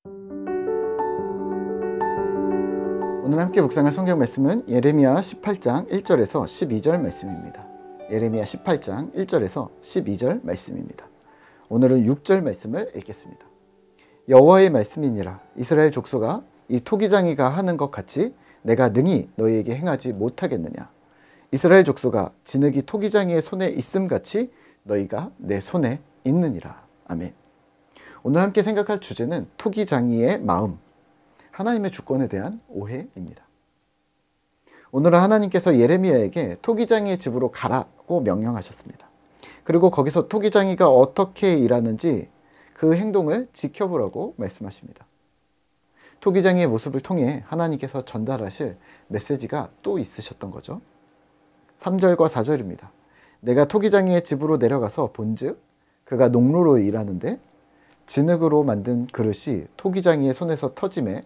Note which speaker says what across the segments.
Speaker 1: 오늘 함께 묵상할 성경 말씀은 예레미야 18장 1절에서 12절 말씀입니다. 예레미야 18장 1절에서 12절 말씀입니다. 오늘은 6절 말씀을 읽겠습니다. 여호와의 말씀이니라. 이스라엘 족속아, 이 토기장이가 하는 것 같이 내가 능히 너희에게 행하지 못하겠느냐. 이스라엘 족속아, 진흙이 토기장이의 손에 있음같이 너희가 내 손에 있느니라. 아멘. 오늘 함께 생각할 주제는 토기장이의 마음, 하나님의 주권에 대한 오해입니다. 오늘은 하나님께서 예레미야에게 토기장이의 집으로 가라고 명령하셨습니다. 그리고 거기서 토기장이가 어떻게 일하는지 그 행동을 지켜보라고 말씀하십니다. 토기장이의 모습을 통해 하나님께서 전달하실 메시지가 또 있으셨던 거죠. 3절과 4절입니다. 내가 토기장이의 집으로 내려가서 본즉 그가 농로로 일하는데 진흙으로 만든 그릇이 토기장이의 손에서 터지매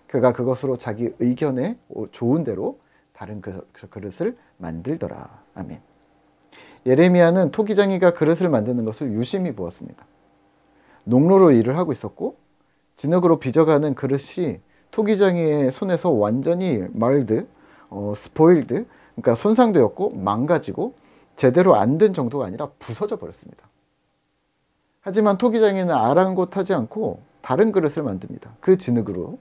Speaker 1: 그가 그것으로 자기 의견에 좋은 대로 다른 그릇을 만들더라. 아멘. 예레미야는 토기장이가 그릇을 만드는 것을 유심히 보았습니다. 농로로 일을 하고 있었고 진흙으로 빚어가는 그릇이 토기장이의 손에서 완전히 스포일드, 그러니까 손상되었고 망가지고 제대로 안 된 정도가 아니라 부서져 버렸습니다. 하지만 토기장이는 아랑곳하지 않고 다른 그릇을 만듭니다. 그 진흙으로.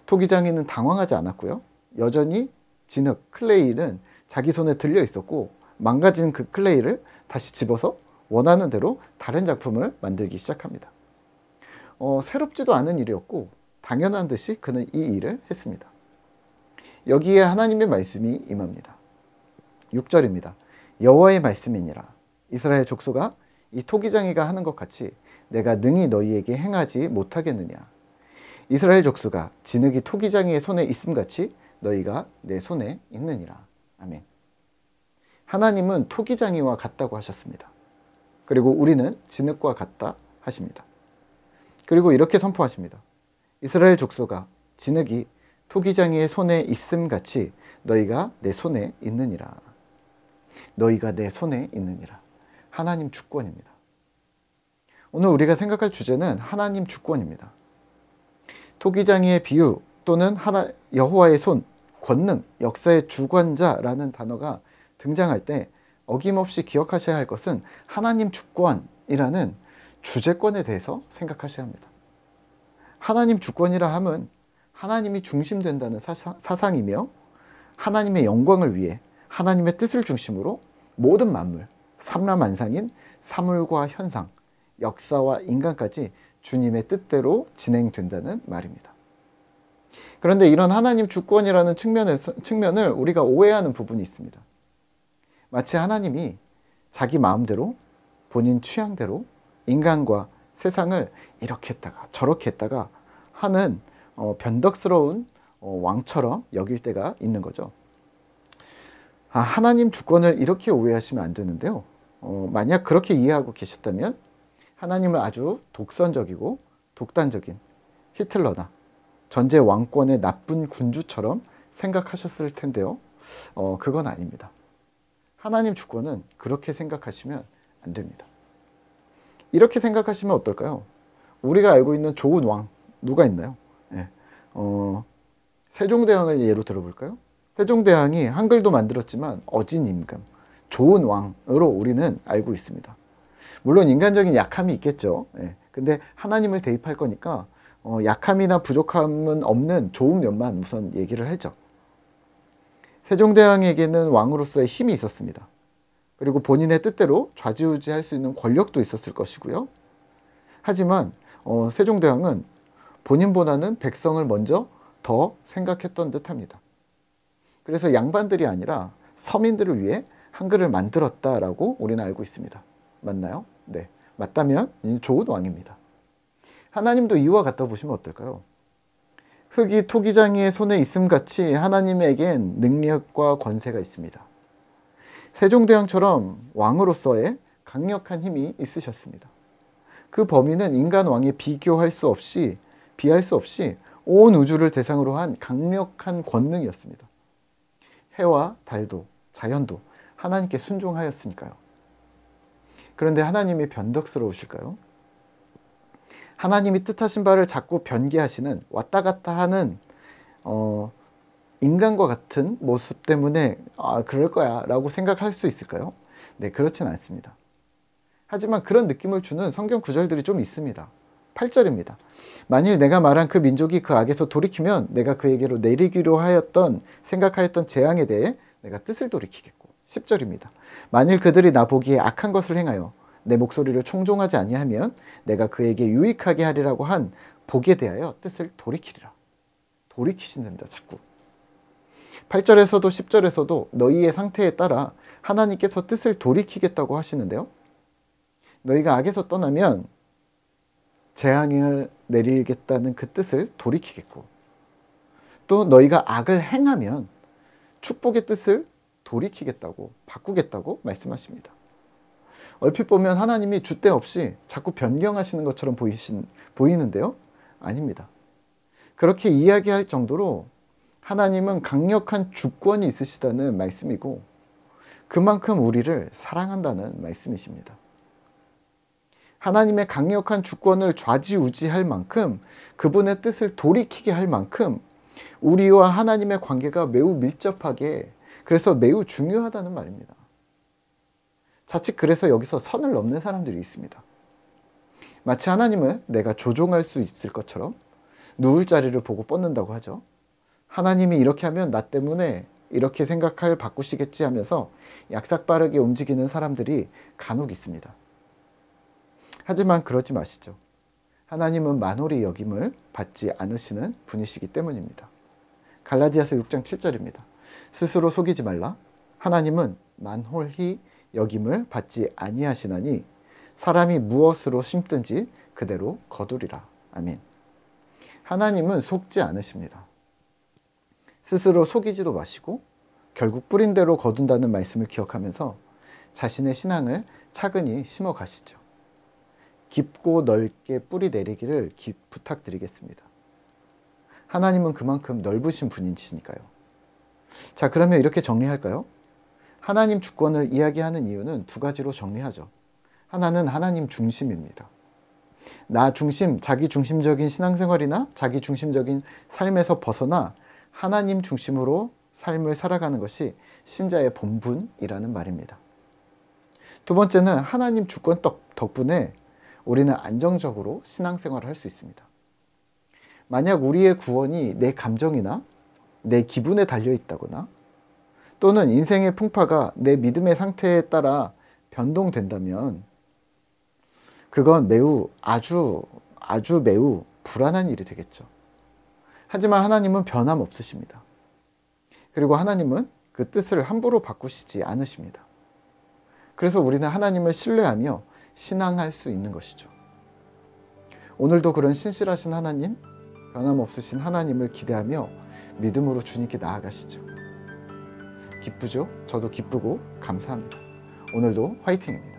Speaker 1: 토기장이는 당황하지 않았고요. 여전히 진흙, 클레이는 자기 손에 들려 있었고 망가진 그 클레이를 다시 집어서 원하는 대로 다른 작품을 만들기 시작합니다. 새롭지도 않은 일이었고 당연한 듯이 그는 이 일을 했습니다. 여기에 하나님의 말씀이 임합니다. 6절입니다. 여호와의 말씀이니라. 이스라엘 족속아, 이 토기장이가 하는 것 같이 내가 능히 너희에게 행하지 못하겠느냐. 이스라엘 족속아, 진흙이 토기장이의 손에 있음같이 너희가 내 손에 있느니라. 아멘. 하나님은 토기장이와 같다고 하셨습니다. 그리고 우리는 진흙과 같다 하십니다. 그리고 이렇게 선포하십니다. 이스라엘 족속아, 진흙이 토기장이의 손에 있음같이 너희가 내 손에 있느니라. 너희가 내 손에 있느니라. 하나님 주권입니다. 오늘 우리가 생각할 주제는 하나님 주권입니다. 토기장이의 비유 또는 여호와의 손, 권능, 역사의 주관자라는 단어가 등장할 때 어김없이 기억하셔야 할 것은 하나님 주권이라는 주제권에 대해서 생각하셔야 합니다. 하나님 주권이라 함은 하나님이 중심된다는 사상이며 하나님의 영광을 위해 하나님의 뜻을 중심으로 모든 만물, 삼라만상인 사물과 현상, 역사와 인간까지 주님의 뜻대로 진행된다는 말입니다. 그런데 이런 하나님 주권이라는 측면을 우리가 오해하는 부분이 있습니다. 마치 하나님이 자기 마음대로 본인 취향대로 인간과 세상을 이렇게 했다가 저렇게 했다가 하는 변덕스러운 왕처럼 여길 때가 있는 거죠. 하나님 주권을 이렇게 오해하시면 안 되는데요. 만약 그렇게 이해하고 계셨다면 하나님을 아주 독선적이고 독단적인 히틀러나 전제 왕권의 나쁜 군주처럼 생각하셨을 텐데요. 그건 아닙니다. 하나님 주권은 그렇게 생각하시면 안 됩니다. 이렇게 생각하시면 어떨까요? 우리가 알고 있는 좋은 왕 누가 있나요? 네. 세종대왕을 예로 들어볼까요? 세종대왕이 한글도 만들었지만 어진임금, 좋은 왕으로 우리는 알고 있습니다. 물론 인간적인 약함이 있겠죠. 근데 하나님을 대입할 거니까 약함이나 부족함은 없는 좋은 면만 우선 얘기를 하죠. 세종대왕에게는 왕으로서의 힘이 있었습니다. 그리고 본인의 뜻대로 좌지우지할 수 있는 권력도 있었을 것이고요. 하지만 세종대왕은 본인보다는 백성을 먼저 더 생각했던 듯합니다. 그래서 양반들이 아니라 서민들을 위해 한글을 만들었다라고 우리는 알고 있습니다. 맞나요? 네, 맞다면 좋은 왕입니다. 하나님도 이와 같다 보시면 어떨까요? 흙이 토기장이의 손에 있음같이 하나님에겐 능력과 권세가 있습니다. 세종대왕처럼 왕으로서의 강력한 힘이 있으셨습니다. 그 범위는 인간 왕에 비할 수 없이 온 우주를 대상으로 한 강력한 권능이었습니다. 해와 달도 자연도 하나님께 순종하였으니까요. 그런데 하나님이 변덕스러우실까요? 하나님이 뜻하신 바를 자꾸 변개하시는, 왔다 갔다 하는 인간과 같은 모습 때문에 그럴 거야 라고 생각할 수 있을까요? 네, 그렇진 않습니다. 하지만 그런 느낌을 주는 성경 구절들이 좀 있습니다. 8절입니다. 만일 내가 말한 그 민족이 그 악에서 돌이키면 내가 그에게로 내리기로 하였던, 생각하였던 재앙에 대해 내가 뜻을 돌이키겠고. 10절입니다. 만일 그들이 나 보기에 악한 것을 행하여 내 목소리를 청종하지 아니하면 내가 그에게 유익하게 하리라고 한 복에 대하여 뜻을 돌이키리라. 돌이키신답니다. 자꾸 8절에서도 10절에서도 너희의 상태에 따라 하나님께서 뜻을 돌이키겠다고 하시는데요, 너희가 악에서 떠나면 재앙을 내리겠다는 그 뜻을 돌이키겠고, 또 너희가 악을 행하면 축복의 뜻을 돌이키겠다고, 바꾸겠다고 말씀하십니다. 얼핏 보면 하나님이 줏대 없이 자꾸 변경하시는 것처럼 보이는데요, 아닙니다. 그렇게 이야기할 정도로 하나님은 강력한 주권이 있으시다는 말씀이고, 그만큼 우리를 사랑한다는 말씀이십니다. 하나님의 강력한 주권을 좌지우지할 만큼, 그분의 뜻을 돌이키게 할 만큼 우리와 하나님의 관계가 매우 밀접하게, 그래서 매우 중요하다는 말입니다. 자칫 그래서 여기서 선을 넘는 사람들이 있습니다. 마치 하나님을 내가 조종할 수 있을 것처럼 누울 자리를 보고 뻗는다고 하죠. 하나님이 이렇게 하면 나 때문에 이렇게 생각할 바꾸시겠지 하면서 약삭빠르게 움직이는 사람들이 간혹 있습니다. 하지만 그러지 마시죠. 하나님은 만홀히 여김을 받지 않으시는 분이시기 때문입니다. 갈라디아서 6장 7절입니다. 스스로 속이지 말라. 하나님은 만홀히 여김을 받지 아니하시나니 사람이 무엇으로 심든지 그대로 거두리라. 아멘. 하나님은 속지 않으십니다. 스스로 속이지도 마시고 결국 뿌린 대로 거둔다는 말씀을 기억하면서 자신의 신앙을 차근히 심어 가시죠. 깊고 넓게 뿌리 내리기를 부탁드리겠습니다. 하나님은 그만큼 넓으신 분이시니까요. 자, 그러면 이렇게 정리할까요? 하나님 주권을 이야기하는 이유는 두 가지로 정리하죠. 하나는 하나님 중심입니다. 나 중심, 자기 중심적인 신앙생활이나 자기 중심적인 삶에서 벗어나 하나님 중심으로 삶을 살아가는 것이 신자의 본분이라는 말입니다. 두 번째는 하나님 주권 덕분에 우리는 안정적으로 신앙생활을 할 수 있습니다. 만약 우리의 구원이 내 감정이나 내 기분에 달려 있다거나 또는 인생의 풍파가 내 믿음의 상태에 따라 변동된다면 그건 아주 매우 불안한 일이 되겠죠. 하지만 하나님은 변함없으십니다. 그리고 하나님은 그 뜻을 함부로 바꾸시지 않으십니다. 그래서 우리는 하나님을 신뢰하며 신앙할 수 있는 것이죠. 오늘도 그런 신실하신 하나님, 변함없으신 하나님을 기대하며 믿음으로 주님께 나아가시죠. 기쁘죠? 저도 기쁘고 감사합니다. 오늘도 화이팅입니다.